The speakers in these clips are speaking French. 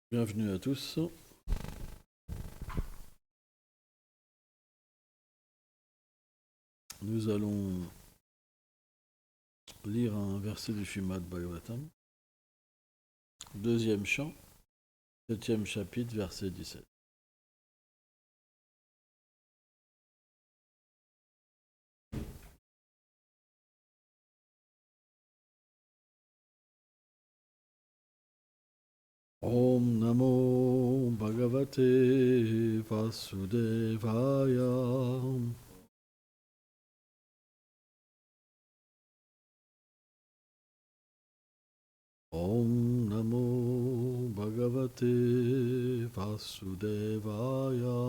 Bienvenue à tous. Nous allons lire un verset du Srimad Bhagavatam, deuxième chant, septième chapitre, verset 17. Om Namo Bhagavate Vasudevaya. Om Namo Bhagavate Vasudevaya.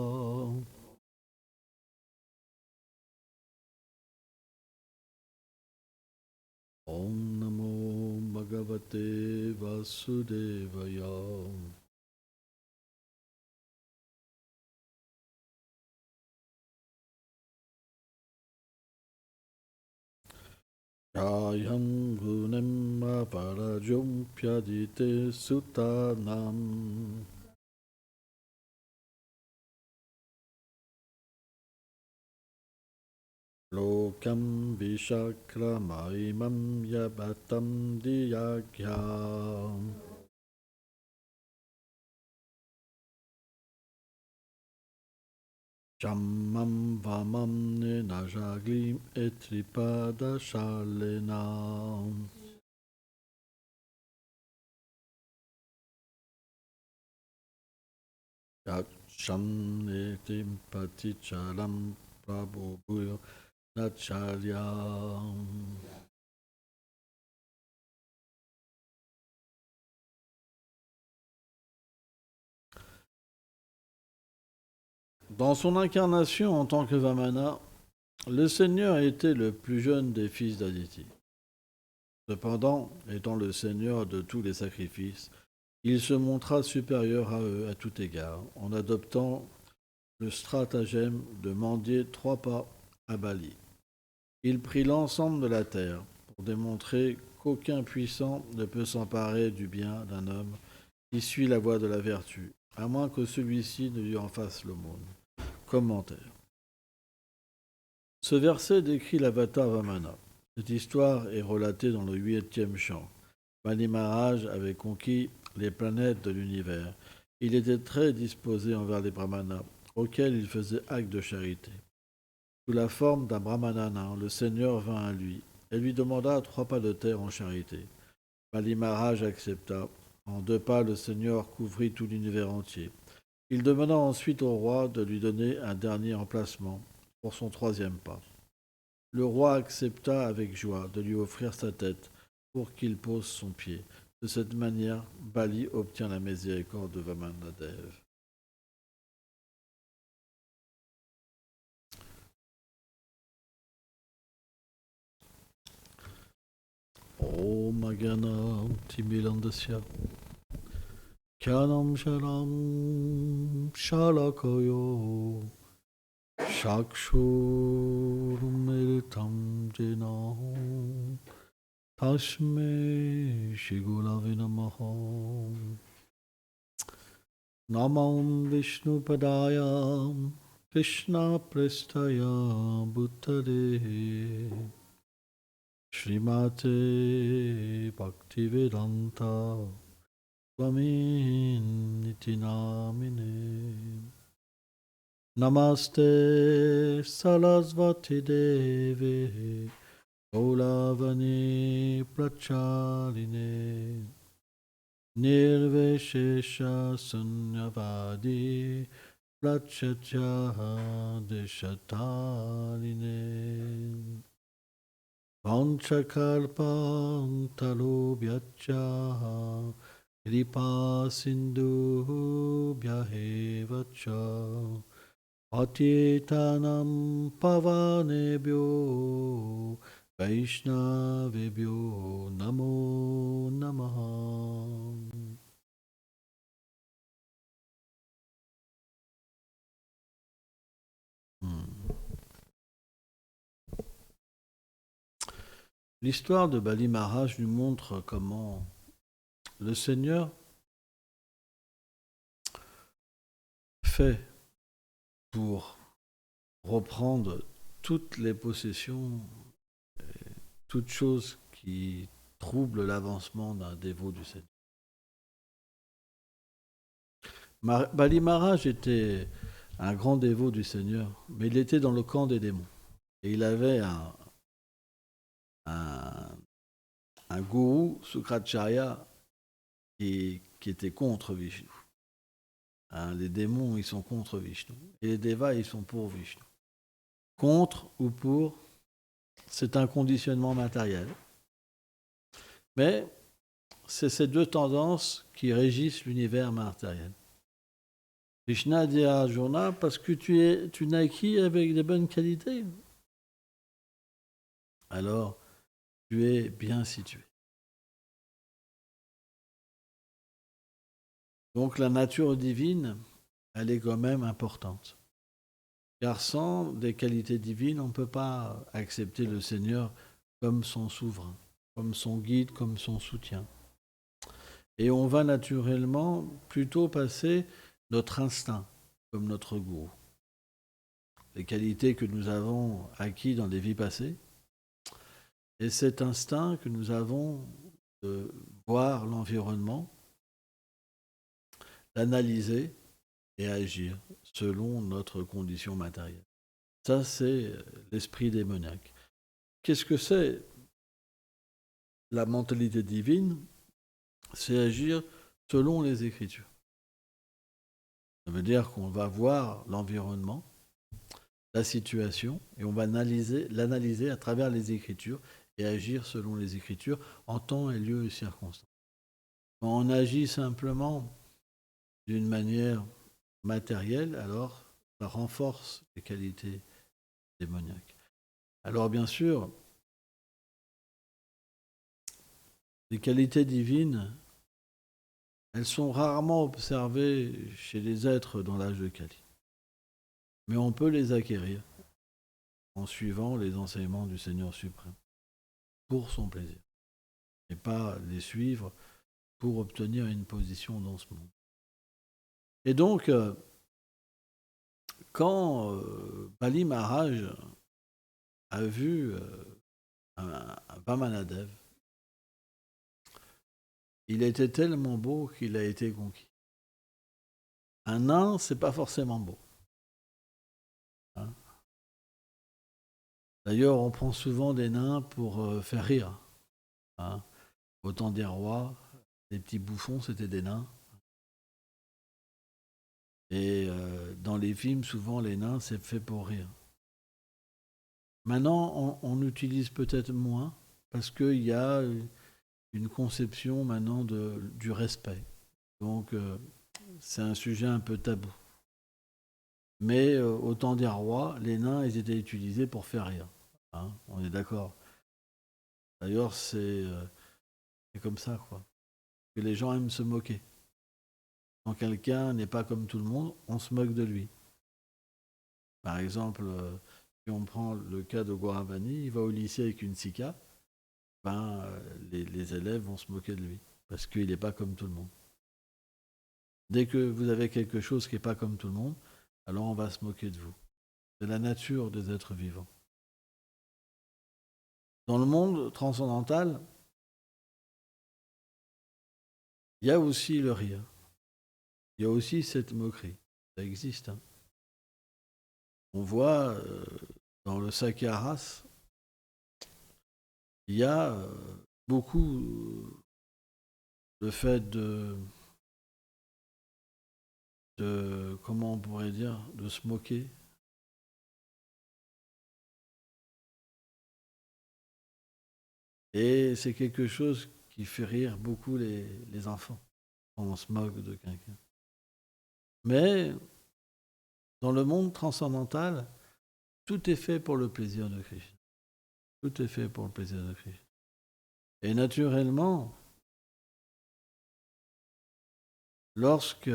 Om Namo Bhagavate Vasudevaya. Jayam gunem aparajum pyadite sutanam. Lokam vishakramaimam yabatam diyagyam. Jammam vamam nenajaglim etripada shalenam. Yaksham netim patichalam prabhuyo nacharyam. Dans son incarnation en tant que Vamana, le Seigneur était le plus jeune des fils d'Aditi. Cependant, étant le Seigneur de tous les sacrifices, il se montra supérieur à eux à tout égard, en adoptant le stratagème de mendier 3 pas à Bali. Il prit l'ensemble de la terre pour démontrer qu'aucun puissant ne peut s'emparer du bien d'un homme qui suit la voie de la vertu, à moins que celui-ci ne lui en fasse l'aumône. Commentaire. Ce verset décrit l'avatar Vamana. Cette histoire est relatée dans le 8e chant. Bali Maharaj avait conquis les planètes de l'univers. Il était très disposé envers les brahmanas, auxquels il faisait acte de charité. Sous la forme d'un brahmana nain, le Seigneur vint à lui et lui demanda 3 pas de terre en charité. Bali Maharaj accepta. En 2 pas, le Seigneur couvrit tout l'univers entier. Il demanda ensuite au roi de lui donner un dernier emplacement pour son 3e pas. Le roi accepta avec joie de lui offrir sa tête pour qu'il pose son pied. De cette manière, Bali obtient la miséricorde de Vamanadev. Om Agana Timilandasya Kyanam Sharam Shalakayo Shakshurmiritam Jena Tashme Shigulave Namaha. Namam Vishnu Padaya Krishna Prestaya Bhuttade Srimate Bhaktivedanta Swami Niti Namine. Namaste Sarasvati Deve Gaulavani Pracharine Nirveshesha Sunyavadi Prachatya Deshatarine Vanchakalpam Talubhyacha Kripa Sindhu Bhyahevacha Patitanam Pavanebhyo Vaishnavebhyo Namo Namaha. L'histoire de Bali Maharaj nous montre comment le Seigneur fait pour reprendre toutes les possessions, toutes choses qui troublent l'avancement d'un dévot du Seigneur. Bali Maharaj était un grand dévot du Seigneur, mais il était dans le camp des démons. Et il avait un, un gourou, Sukracharya, qui était contre Vishnu. Hein, les démons, ils sont contre Vishnu. Et les devas, ils sont pour Vishnu. Contre ou pour, c'est un conditionnement matériel. Mais c'est ces deux tendances qui régissent l'univers matériel. Krishna dit à Arjuna, parce que tu naquis avec des bonnes qualités, alors tu es bien situé. Donc la nature divine, elle est quand même importante. Car sans des qualités divines, on ne peut pas accepter le Seigneur comme son souverain, comme son guide, comme son soutien. Et on va naturellement plutôt passer notre instinct comme notre gourou. Les qualités que nous avons acquises dans des vies passées, et cet instinct que nous avons de voir l'environnement, l'analyser et agir selon notre condition matérielle. Ça, c'est l'esprit démoniaque. Qu'est-ce que c'est la mentalité divine? C'est agir selon les Écritures. Ça veut dire qu'on va voir l'environnement, la situation, et on va l'analyser à travers les Écritures et agir selon les Écritures en temps et lieu et circonstances. Quand on agit simplement d'une manière matérielle, alors ça renforce les qualités démoniaques. Alors bien sûr, les qualités divines, elles sont rarement observées chez les êtres dans l'âge de Kali. Mais on peut les acquérir en suivant les enseignements du Seigneur suprême, pour son plaisir, et pas les suivre pour obtenir une position dans ce monde. Et donc, quand Bali Maharaj a vu un Vamanadev, il était tellement beau qu'il a été conquis. Un nain, c'est pas forcément beau. Hein. D'ailleurs, on prend souvent des nains pour faire rire. Hein. Au temps des rois, les petits bouffons, c'était des nains. Et dans les films, souvent, les nains, c'est fait pour rire. Maintenant, on utilise peut-être moins, parce qu'il y a une conception maintenant du respect. Donc, c'est un sujet un peu tabou. Mais au temps des rois, les nains, ils étaient utilisés pour faire rire. Hein, on est d'accord. D'ailleurs, c'est comme ça, quoi. Que les gens aiment se moquer. Quand quelqu'un n'est pas comme tout le monde, on se moque de lui. Par exemple, si on prend le cas de Goravani, il va au lycée avec une sika, les élèves vont se moquer de lui, parce qu'il n'est pas comme tout le monde. Dès que vous avez quelque chose qui n'est pas comme tout le monde, alors on va se moquer de vous. C'est la nature des êtres vivants. Dans le monde transcendantal, il y a aussi le rire. Il y a aussi cette moquerie. Ça existe. Hein. On voit dans le Sakyaras, il y a beaucoup le fait comment on pourrait dire, de se moquer. Et c'est quelque chose qui fait rire beaucoup les enfants quand on se moque de quelqu'un. Mais dans le monde transcendantal, tout est fait pour le plaisir de Krishna. Tout est fait pour le plaisir de Krishna. Et naturellement, lorsque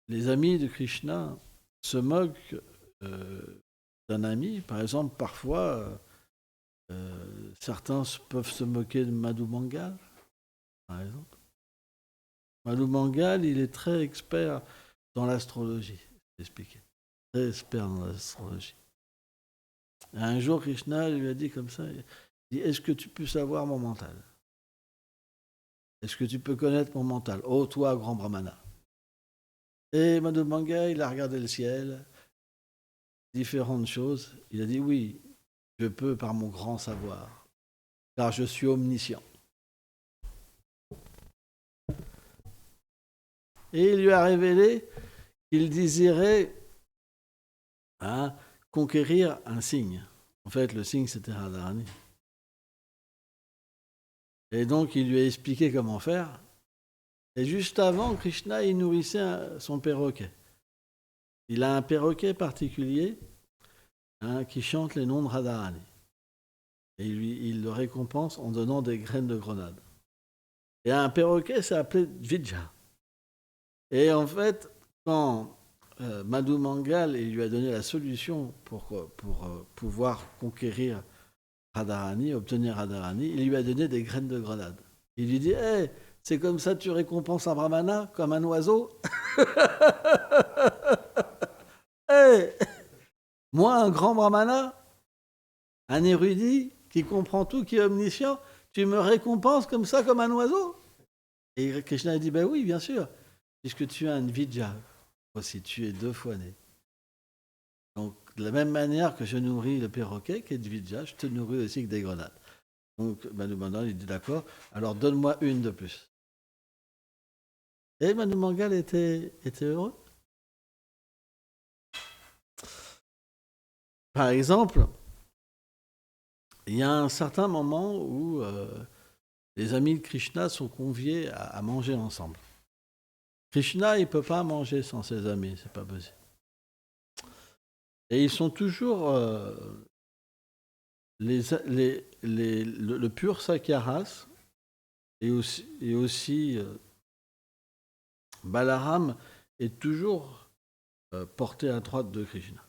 les amis de Krishna se moquent d'un ami, par exemple, parfois, certains peuvent se moquer de Madhu Mangal, par exemple. Madhu Mangal, il est très expert dans l'astrologie, c'est expliqué. Très expert dans l'astrologie. Et un jour, Krishna lui a dit comme ça, il dit, est-ce que tu peux savoir mon mental? Est-ce que tu peux connaître mon mental? Oh, toi, grand brahmana. Et Madhu Mangal, il a regardé le ciel, différentes choses. Il a dit, oui, je peux par mon grand savoir, car je suis omniscient. Et il lui a révélé qu'il désirait conquérir un signe. En fait, le signe, c'était Radharani. Et donc, il lui a expliqué comment faire. Et juste avant, Krishna, il nourrissait son perroquet. Il a un perroquet particulier qui chante les noms de Radharani. Et il le récompense en donnant des graines de grenade. Et un perroquet s'est appelé Dvija. Et en fait, quand Madhu Mangal lui a donné la solution pour pouvoir conquérir Radharani, obtenir Radharani, il lui a donné des graines de grenade. Il lui dit, hey, c'est comme ça que tu récompenses un brahmana, comme un oiseau. Hey, moi, un grand brahmana, un érudit qui comprend tout, qui est omniscient, tu me récompenses comme ça, comme un oiseau? Et Krishna a dit, ben oui, bien sûr, puisque tu es un Vijja, aussi tu es 2 fois né. Donc, de la même manière que je nourris le perroquet, qui est Vijja, je te nourris aussi avec des grenades. Donc, Madhu Mangal, il dit d'accord, alors donne-moi une de plus. Et Madhu Mangal était heureux. Par exemple, il y a un certain moment où les amis de Krishna sont conviés à manger ensemble. Krishna, il ne peut pas manger sans ses amis, c'est pas possible. Et ils sont toujours le pur Sakyaras et aussi Balaram est toujours porté à droite de Krishna.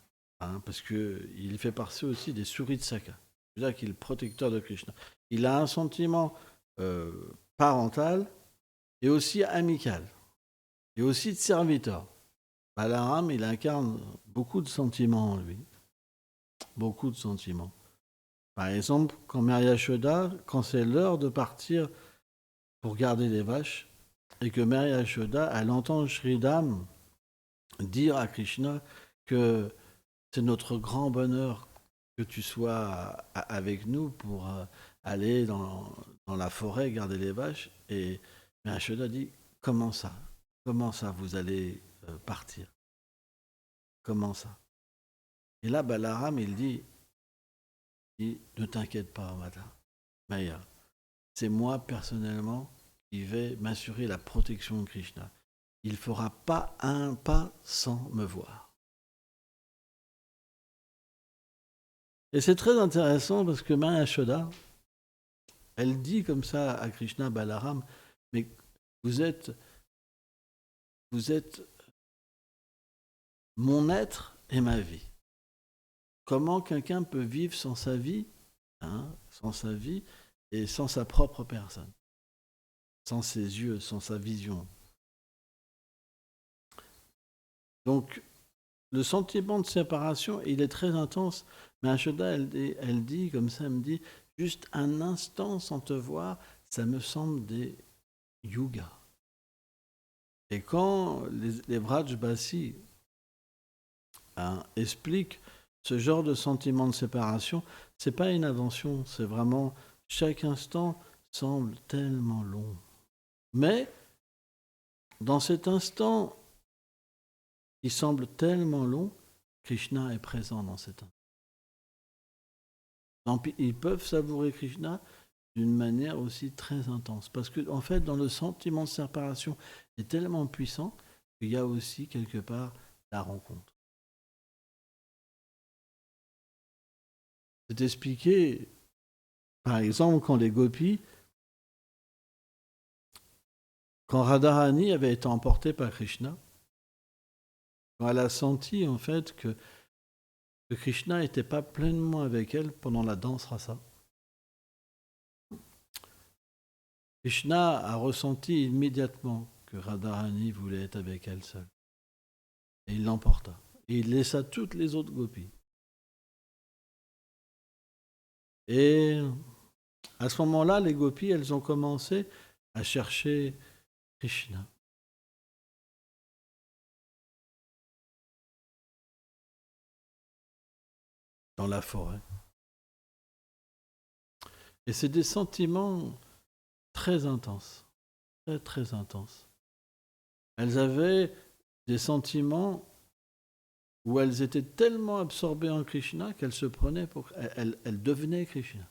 Parce qu'il fait partie aussi des souris de Saka. C'est-à-dire qu'il est le protecteur de Krishna. Il a un sentiment parental et aussi amical. Et aussi de serviteur. Balaram, il incarne beaucoup de sentiments en lui. Beaucoup de sentiments. Par exemple, quand Mère Yashoda, quand c'est l'heure de partir pour garder les vaches, et que Mère Yashoda, elle entend Sridham dire à Krishna que c'est notre grand bonheur que tu sois avec nous pour aller dans la forêt garder les vaches. Et Mère Yashoda dit, comment ça? Comment ça vous allez partir? Comment ça? Et là, Balaram, il dit, ne t'inquiète pas, Maya. C'est moi personnellement qui vais m'assurer la protection de Krishna. Il ne fera pas un pas sans me voir. Et c'est très intéressant parce que Maya Yashoda, elle dit comme ça à Krishna Balaram, mais vous êtes mon être et ma vie. Comment quelqu'un peut vivre sans sa vie, sans sa vie et sans sa propre personne, sans ses yeux, sans sa vision. Donc, le sentiment de séparation, il est très intense. Mais Ashoda, elle dit, comme ça, elle me dit, juste un instant sans te voir, ça me semble des yugas. Et quand les Vrajbasi expliquent ce genre de sentiment de séparation, c'est pas une invention, c'est vraiment chaque instant semble tellement long. Mais dans cet instant, il semble tellement long, Krishna est présent dans cet instant. Donc, ils peuvent savourer Krishna d'une manière aussi très intense. Parce que, en fait, dans le sentiment de séparation est tellement puissant qu'il y a aussi quelque part la rencontre. C'est expliqué, par exemple, quand les gopis, quand Radharani avait été emportée par Krishna, quand elle a senti en fait que Krishna n'était pas pleinement avec elle pendant la danse rasa, Krishna a ressenti immédiatement que Radharani voulait être avec elle seule. Et il l'emporta. Et il laissa toutes les autres gopis. Et à ce moment-là, les gopis, elles ont commencé à chercher Krishna. Dans la forêt. Et c'est des sentiments très intenses. Très, très intenses. Elles avaient des sentiments où elles étaient tellement absorbées en Krishna qu'elles se prenaient pour... Elles devenaient Krishna.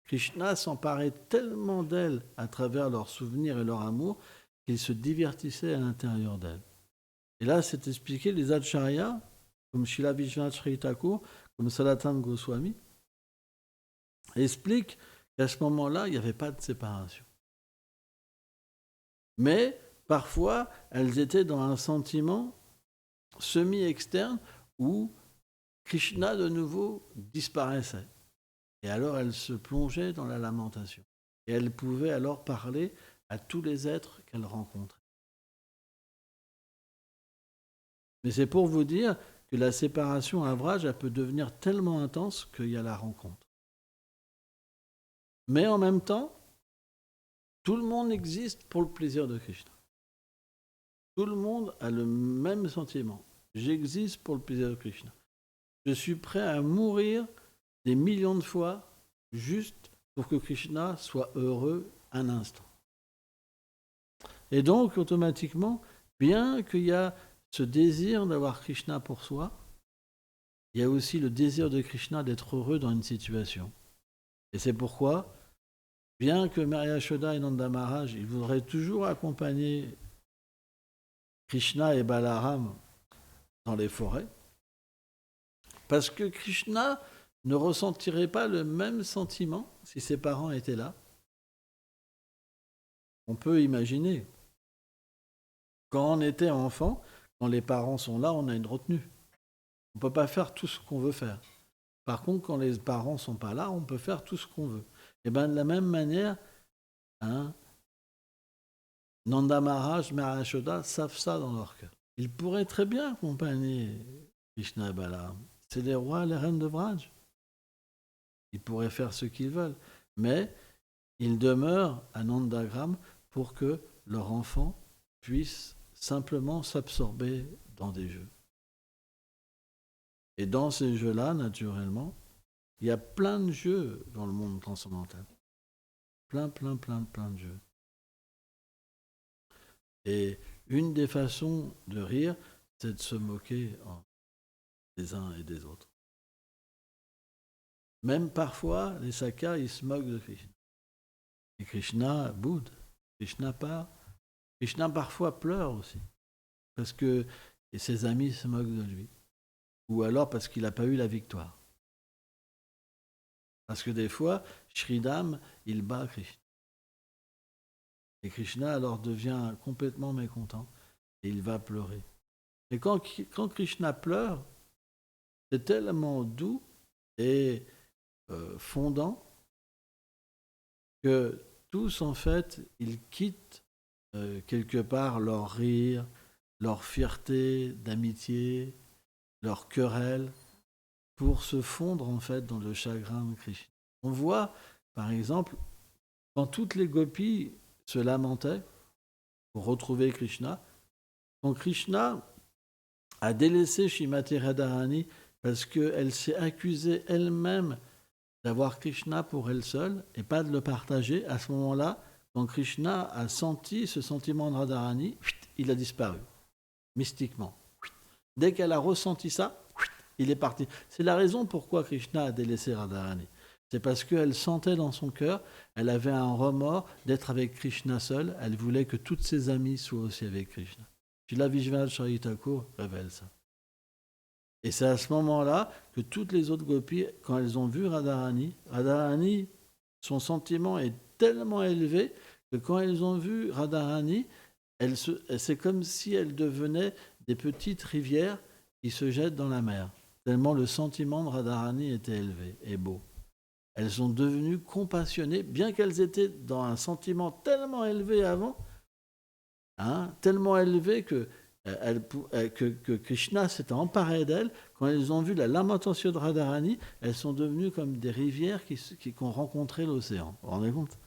Krishna s'emparait tellement d'elles à travers leurs souvenirs et leur amour qu'il se divertissait à l'intérieur d'elles. Et là, c'est expliqué, les acharyas, comme Srila Vishwanath Chakravarti Thakur, comme Sanatana Goswami, expliquent qu'à ce moment-là, il n'y avait pas de séparation. Mais parfois, elles étaient dans un sentiment semi-externe où Krishna de nouveau disparaissait. Et alors elles se plongeaient dans la lamentation. Et elles pouvaient alors parler à tous les êtres qu'elles rencontraient. Mais c'est pour vous dire que la séparation à Vraj, elle peut devenir tellement intense qu'il y a la rencontre. Mais en même temps, tout le monde existe pour le plaisir de Krishna. Tout le monde a le même sentiment. J'existe pour le plaisir de Krishna. Je suis prêt à mourir des millions de fois juste pour que Krishna soit heureux un instant. Et donc, automatiquement, bien qu'il y a ce désir d'avoir Krishna pour soi, il y a aussi le désir de Krishna d'être heureux dans une situation. Et c'est pourquoi, bien que Mary Yashoda et Nanda Maharaj, ils voudraient toujours accompagner Krishna et Balaram dans les forêts, parce que Krishna ne ressentirait pas le même sentiment si ses parents étaient là. On peut imaginer. Quand on était enfant, quand les parents sont là, on a une retenue. On ne peut pas faire tout ce qu'on veut faire. Par contre, quand les parents ne sont pas là, on peut faire tout ce qu'on veut. Et bien de la même manière, Nanda Maharaj, Mary Yashoda savent ça dans leur cœur. Ils pourraient très bien accompagner Krishna et Balaram. C'est les rois et les reines de Vraj. Ils pourraient faire ce qu'ils veulent. Mais ils demeurent à Nandagram pour que leur enfant puisse simplement s'absorber dans des jeux. Et dans ces jeux-là, naturellement, il y a plein de jeux dans le monde transcendantal. Plein de jeux. Et une des façons de rire, c'est de se moquer des uns et des autres. Même parfois, les sakas, ils se moquent de Krishna. Et Krishna boude. Krishna part. Krishna parfois pleure aussi. Parce que ses amis se moquent de lui. Ou alors parce qu'il n'a pas eu la victoire. Parce que des fois, Shridam, il bat Krishna. Et Krishna alors devient complètement mécontent. Et il va pleurer. Et quand Krishna pleure, c'est tellement doux et fondant que tous, en fait, ils quittent quelque part leur rire, leur fierté d'amitié, leur querelle, pour se fondre, en fait, dans le chagrin de Krishna. On voit, par exemple, quand toutes les gopis se lamentaient pour retrouver Krishna, quand Krishna a délaissé Srimati Radharani parce qu'elle s'est accusée elle-même d'avoir Krishna pour elle seule et pas de le partager, à ce moment-là, quand Krishna a senti ce sentiment de Radharani, il a disparu, mystiquement. Dès qu'elle a ressenti ça, il est parti. C'est la raison pourquoi Krishna a délaissé Radharani. C'est parce qu'elle sentait dans son cœur, elle avait un remords d'être avec Krishna seule, elle voulait que toutes ses amies soient aussi avec Krishna. Srila Vishwanath Chakravarti Thakur révèle ça. Et c'est à ce moment-là que toutes les autres gopis, quand elles ont vu Radharani, son sentiment est tellement élevé que quand elles ont vu Radharani, c'est comme si elles devenaient des petites rivières qui se jettent dans la mer. Tellement le sentiment de Radharani était élevé et beau. Elles sont devenues compassionnées, bien qu'elles étaient dans un sentiment tellement élevé avant, tellement élevées que Krishna s'était emparé d'elles. Quand elles ont vu la lamentation de Radharani, elles sont devenues comme des rivières qui ont rencontré l'océan. Vous vous rendez compte?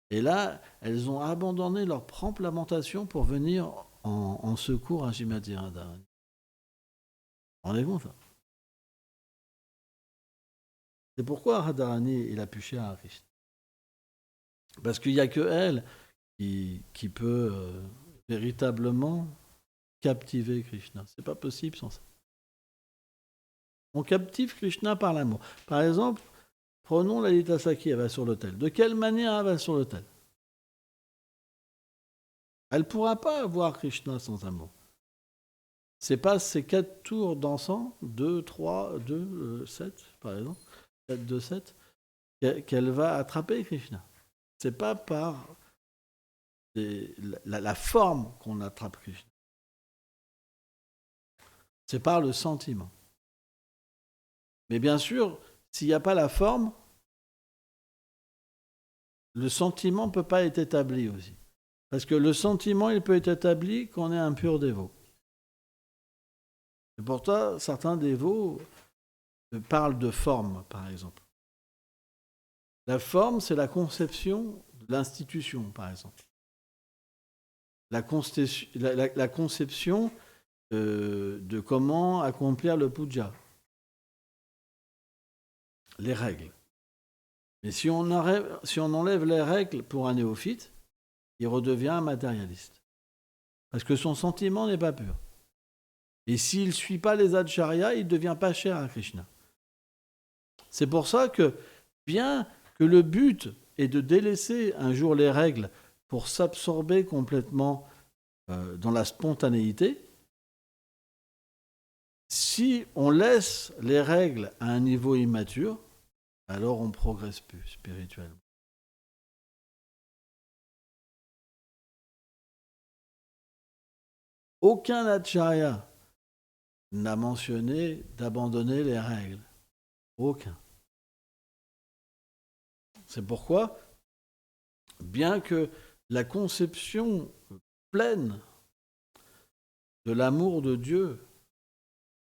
Et là, elles ont abandonné leur propre lamentation pour venir en secours à Srimati Radharani. Vous vous rendez compte? C'est pourquoi Radharani il a pu cher à Krishna. Parce qu'il n'y a que elle qui peut véritablement captiver Krishna. C'est pas possible sans ça. On captive Krishna par l'amour. Par exemple, prenons Lalita Sakhi, elle va sur l'autel. De quelle manière elle va sur l'autel? Elle ne pourra pas avoir Krishna sans amour. C'est pas ces 4 tours d'encens, 2, 3, 2, 7, par exemple, 4, 2, 7, qu'elle va attraper Krishna. C'est pas par la forme qu'on attrape Krishna. C'est par le sentiment. Mais bien sûr, s'il n'y a pas la forme, le sentiment ne peut pas être établi aussi. Parce que le sentiment, il peut être établi qu'on est un pur dévot. Et pourtant, certains dévots parlent de forme, par exemple. La forme, c'est la conception de l'institution, par exemple. La conception de comment accomplir le puja. Les règles. Mais si on enlève les règles pour un néophyte, il redevient un matérialiste. Parce que son sentiment n'est pas pur. Et s'il ne suit pas les acharya, il ne devient pas cher à Krishna. C'est pour ça que, bien que le but est de délaisser un jour les règles pour s'absorber complètement dans la spontanéité, si on laisse les règles à un niveau immature, alors on ne progresse plus spirituellement. Aucun acharya n'a mentionné d'abandonner les règles. Aucun. C'est pourquoi, bien que la conception pleine de l'amour de Dieu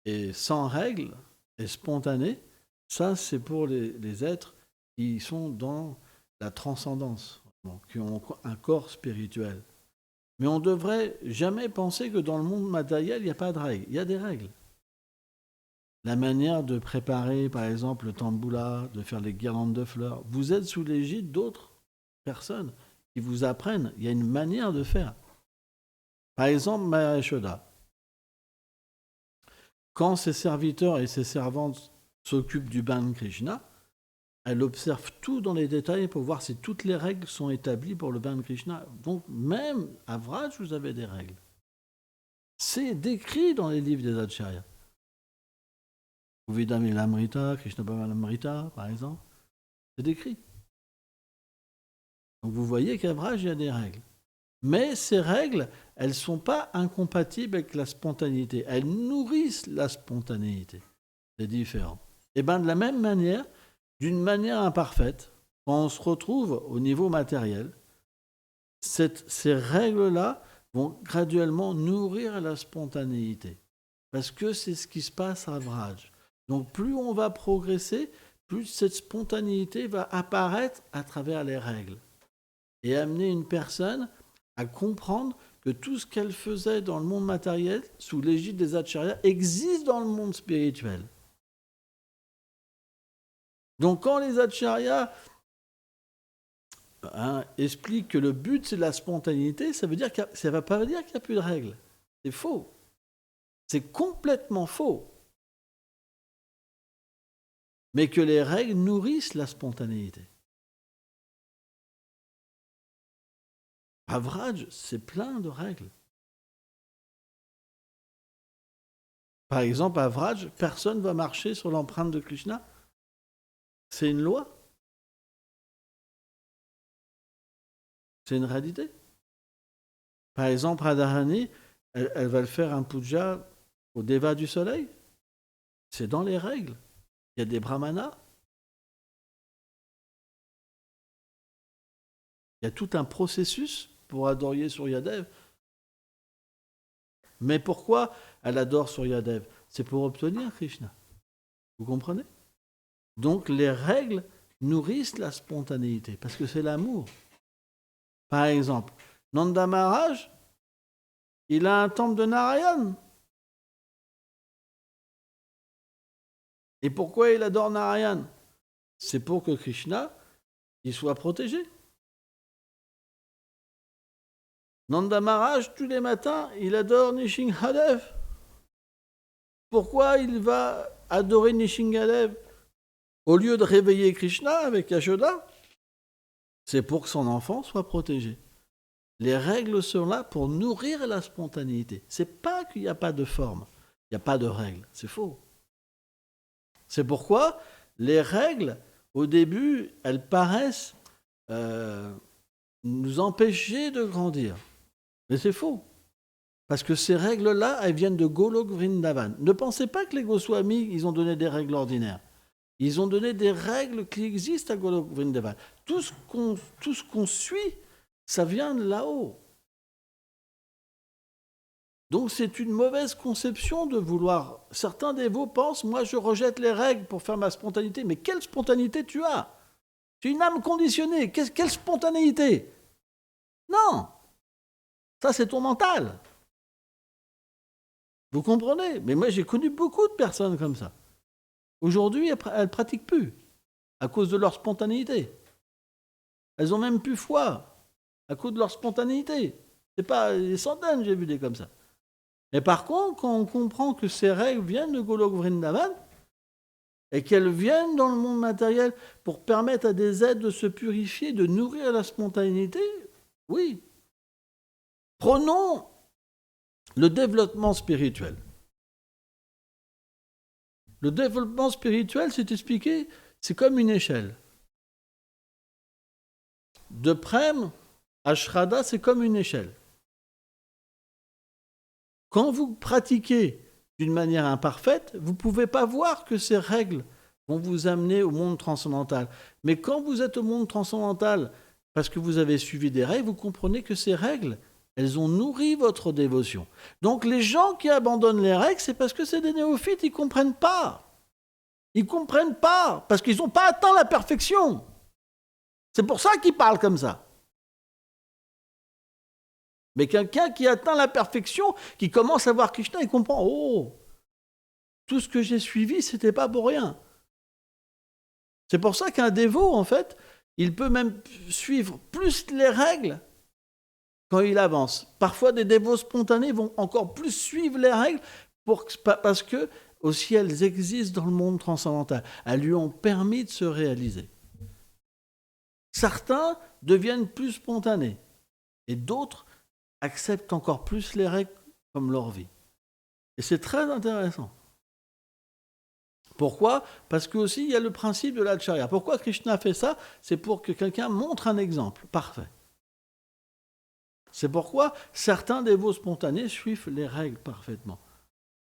est sans règles et spontanée, ça c'est pour les êtres qui sont dans la transcendance, qui ont un corps spirituel. Mais on ne devrait jamais penser que dans le monde matériel, il n'y a pas de règles. Il y a des règles. La manière de préparer, par exemple, le tamboula, de faire les guirlandes de fleurs, vous êtes sous l'égide d'autres personnes qui vous apprennent. Il y a une manière de faire. Par exemple, Maya Yashoda. Quand ses serviteurs et ses servantes s'occupent du bain de Krishna, elle observe tout dans les détails pour voir si toutes les règles sont établies pour le bain de Krishna. Donc, même à Vraj, vous avez des règles. C'est décrit dans les livres des Acharyas. Uvidami Lamrita, Krishna Lamrita, par exemple. C'est décrit. Donc, vous voyez qu'à Vraj, il y a des règles. Mais ces règles, elles ne sont pas incompatibles avec la spontanéité. Elles nourrissent la spontanéité. C'est différent. Et bien, de la même manière, d'une manière imparfaite, quand on se retrouve au niveau matériel, ces règles-là vont graduellement nourrir la spontanéité. Parce que c'est ce qui se passe à Vraj. Donc plus on va progresser, plus cette spontanéité va apparaître à travers les règles. Et amener une personne à comprendre que tout ce qu'elle faisait dans le monde matériel, sous l'égide des acharyas, existe dans le monde spirituel. Donc quand les acharyas expliquent que le but c'est la spontanéité, ça ne va pas dire qu'il n'y a plus de règles. C'est faux. C'est complètement faux. Mais que les règles nourrissent la spontanéité. À Vraj, c'est plein de règles. Par exemple, à Vraj, personne ne va marcher sur l'empreinte de Krishna. C'est une loi. C'est une réalité. Par exemple, Radharani, elle va le faire un puja au Deva du soleil. C'est dans les règles. Il y a des brahmanas. Il y a tout un processus pour adorer Suryadev. Mais pourquoi elle adore Suryadev? C'est pour obtenir Krishna. Vous comprenez? Donc les règles nourrissent la spontanéité, parce que c'est l'amour. Par exemple, Nanda Maharaj, il a un temple de Narayan. Et pourquoi il adore Narayan? C'est pour que Krishna, il soit protégé. Nanda Maharaj, tous les matins, il adore Nishingadev. Pourquoi il va adorer Nishingadev au lieu de réveiller Krishna avec Yashoda? C'est pour que son enfant soit protégé. Les règles sont là pour nourrir la spontanéité. C'est pas qu'il n'y a pas de forme, il n'y a pas de règles. C'est faux. C'est pourquoi les règles, au début, elles paraissent nous empêcher de grandir. Mais c'est faux. Parce que ces règles-là, elles viennent de Golok Vrindavan. Ne pensez pas que les Goswamis, ils ont donné des règles ordinaires. Ils ont donné des règles qui existent à Golok Vrindavan. Tout ce qu'on suit, ça vient de là-haut. Donc c'est une mauvaise conception de vouloir... Certains dévots pensent, moi je rejette les règles pour faire ma spontanéité. Mais quelle spontanéité tu as? Tu es une âme conditionnée. Quelle spontanéité? Non. Ça c'est ton mental. Vous comprenez? Mais moi j'ai connu beaucoup de personnes comme ça. Aujourd'hui, elles ne pratiquent plus à cause de leur spontanéité. Elles ont même plus foi à cause de leur spontanéité. C'est pas des centaines, j'ai vu des comme ça. Mais par contre, quand on comprend que ces règles viennent de Golok Vrindavan et qu'elles viennent dans le monde matériel pour permettre à des êtres de se purifier, de nourrir la spontanéité, oui. Prenons le développement spirituel. Le développement spirituel, c'est expliqué, c'est comme une échelle. De Prem à Shraddha, c'est comme une échelle. Quand vous pratiquez d'une manière imparfaite, vous ne pouvez pas voir que ces règles vont vous amener au monde transcendantal. Mais quand vous êtes au monde transcendantal, parce que vous avez suivi des règles, vous comprenez que ces règles, elles ont nourri votre dévotion. Donc les gens qui abandonnent les règles, c'est parce que c'est des néophytes, ils ne comprennent pas. Ils ne comprennent pas, parce qu'ils n'ont pas atteint la perfection. C'est pour ça qu'ils parlent comme ça. Mais quelqu'un qui atteint la perfection, qui commence à voir Krishna, il comprend, oh, tout ce que j'ai suivi, c'était pas pour rien. C'est pour ça qu'un dévot, en fait, il peut même suivre plus les règles quand il avance. Parfois, des dévots spontanés vont encore plus suivre les règles parce que aussi elles existent dans le monde transcendantal. Elles lui ont permis de se réaliser. Certains deviennent plus spontanés et d'autres acceptent encore plus les règles comme leur vie. Et c'est très intéressant. Pourquoi? Parce que aussi il y a le principe de l'acharya. Pourquoi Krishna fait ça? C'est pour que quelqu'un montre un exemple parfait. C'est pourquoi certains dévots spontanés suivent les règles parfaitement.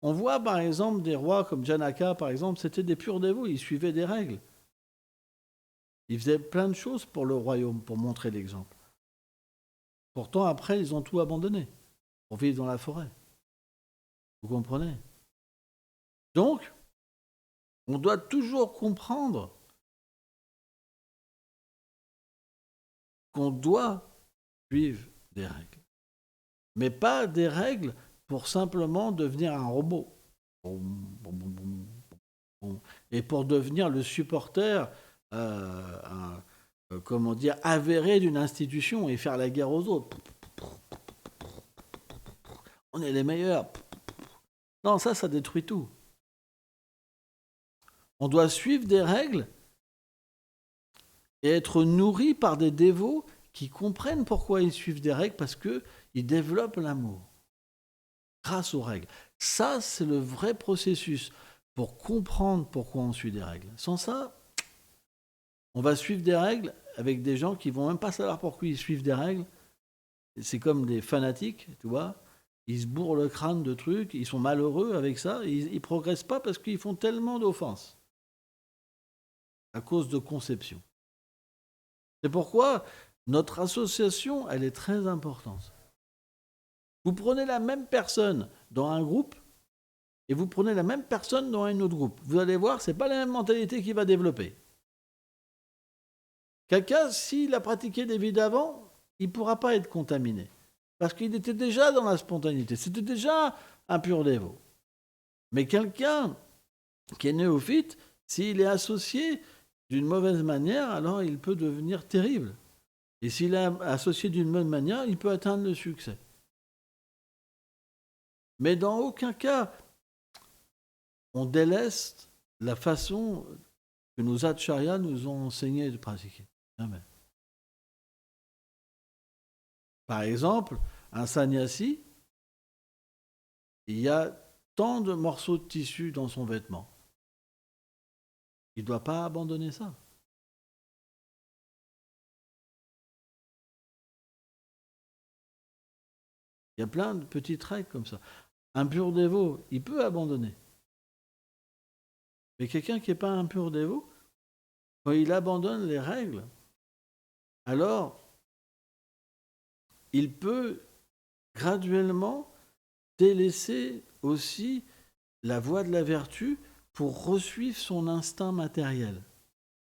On voit par exemple des rois comme Janaka, par exemple, c'était des purs dévots, ils suivaient des règles. Ils faisaient plein de choses pour le royaume, pour montrer l'exemple. Pourtant, après, ils ont tout abandonné pour vivre dans la forêt. Vous comprenez? Donc, on doit toujours comprendre qu'on doit suivre des règles. Mais pas des règles pour simplement devenir un robot. Et pour devenir le supporter avéré d'une institution et faire la guerre aux autres. On est les meilleurs. Non, ça détruit tout. On doit suivre des règles et être nourri par des dévots qui comprennent pourquoi ils suivent des règles, parce qu'ils développent l'amour grâce aux règles. Ça, c'est le vrai processus pour comprendre pourquoi on suit des règles. Sans ça, on va suivre des règles avec des gens qui ne vont même pas savoir pourquoi ils suivent des règles. C'est comme des fanatiques, tu vois. Ils se bourrent le crâne de trucs, ils sont malheureux avec ça, ils ne progressent pas parce qu'ils font tellement d'offenses à cause de conception. C'est pourquoi notre association, elle est très importante. Vous prenez la même personne dans un groupe et vous prenez la même personne dans un autre groupe. Vous allez voir, ce n'est pas la même mentalité qu'il va développer. Quelqu'un, s'il a pratiqué des vies d'avant, il ne pourra pas être contaminé. Parce qu'il était déjà dans la spontanéité. C'était déjà un pur dévot. Mais quelqu'un qui est néophyte, s'il est associé d'une mauvaise manière, alors il peut devenir terrible. Et s'il est associé d'une bonne manière, il peut atteindre le succès. Mais dans aucun cas, on délaisse la façon que nos acharyas nous ont enseigné de pratiquer. Jamais. Par exemple, un sannyasi, il y a tant de morceaux de tissu dans son vêtement. Il ne doit pas abandonner ça. Il y a plein de petites règles comme ça. Un pur dévot, il peut abandonner. Mais quelqu'un qui n'est pas un pur dévot, quand il abandonne les règles, alors il peut graduellement délaisser aussi la voie de la vertu pour resuivre son instinct matériel.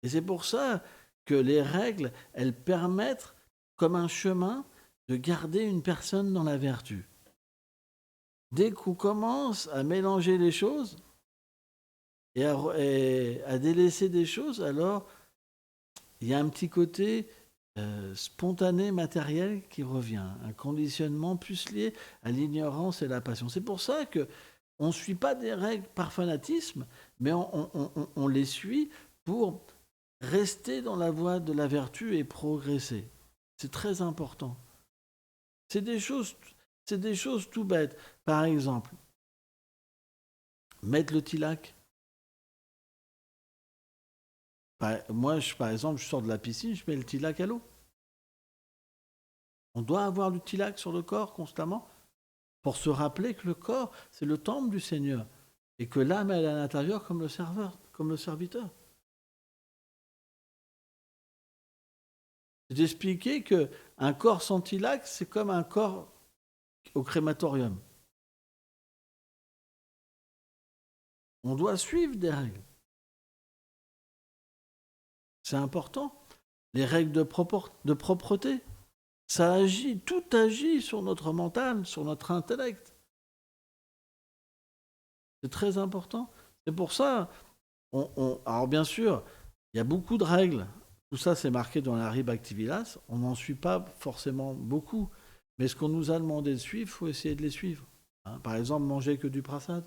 Et c'est pour ça que les règles, elles permettent, comme un chemin, de garder une personne dans la vertu. Dès qu'on commence à mélanger les choses et à délaisser des choses, alors il y a un petit côté spontané, matériel qui revient, un conditionnement plus lié à l'ignorance et la passion. C'est pour ça qu'on ne suit pas des règles par fanatisme, mais on les suit pour rester dans la voie de la vertu et progresser. C'est très important. C'est des choses tout bêtes. Par exemple, mettre le tilak. Moi, par exemple, je sors de la piscine, je mets le tilak à l'eau. On doit avoir du tilak sur le corps constamment pour se rappeler que le corps, c'est le temple du Seigneur et que l'âme, elle est à l'intérieur comme le serveur, comme le serviteur. C'est d'expliquer qu'un corps sans tilak, c'est comme un corps au crématorium. On doit suivre des règles. C'est important. Les règles de propreté. Ça agit, tout agit sur notre mental, sur notre intellect. C'est très important. C'est pour ça, alors bien sûr, il y a beaucoup de règles. Tout ça, c'est marqué dans la Bhakti-Vilas. On n'en suit pas forcément beaucoup. Mais ce qu'on nous a demandé de suivre, il faut essayer de les suivre. Par exemple, manger que du prasad.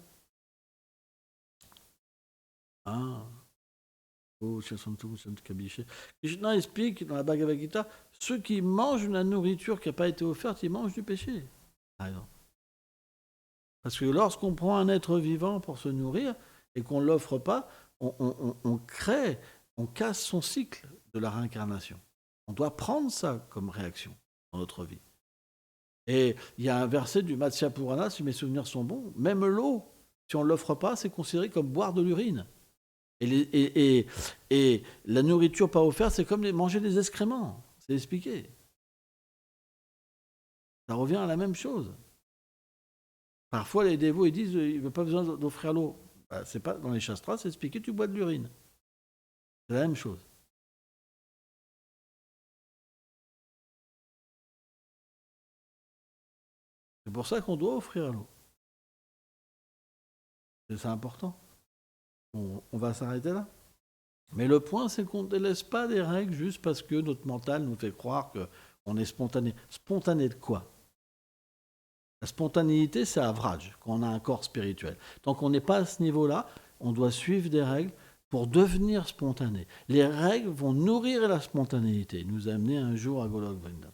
Krishna explique dans la Bhagavad Gita, ceux qui mangent la nourriture qui n'a pas été offerte, ils mangent du péché. Par exemple. Parce que lorsqu'on prend un être vivant pour se nourrir et qu'on ne l'offre pas, on crée, on casse son cycle de la réincarnation. On doit prendre ça comme réaction dans notre vie. Et il y a un verset du Matsya Purana, si mes souvenirs sont bons, même l'eau, si on ne l'offre pas, c'est considéré comme boire de l'urine. Et la nourriture pas offerte, c'est comme manger des excréments. C'est expliqué. Ça revient à la même chose. Parfois, les dévots ils disent il n'y a pas besoin d'offrir l'eau. C'est pas dans les shastras, c'est expliqué tu bois de l'urine. C'est la même chose. C'est pour ça qu'on doit offrir l'eau. C'est important. On va s'arrêter là. Mais le point, c'est qu'on ne délaisse pas des règles juste parce que notre mental nous fait croire qu'on est spontané. Spontané de quoi? La spontanéité, c'est Avraj, quand on a un corps spirituel. Tant qu'on n'est pas à ce niveau-là, on doit suivre des règles pour devenir spontané. Les règles vont nourrir la spontanéité, nous amener un jour à Golok Vrindavan.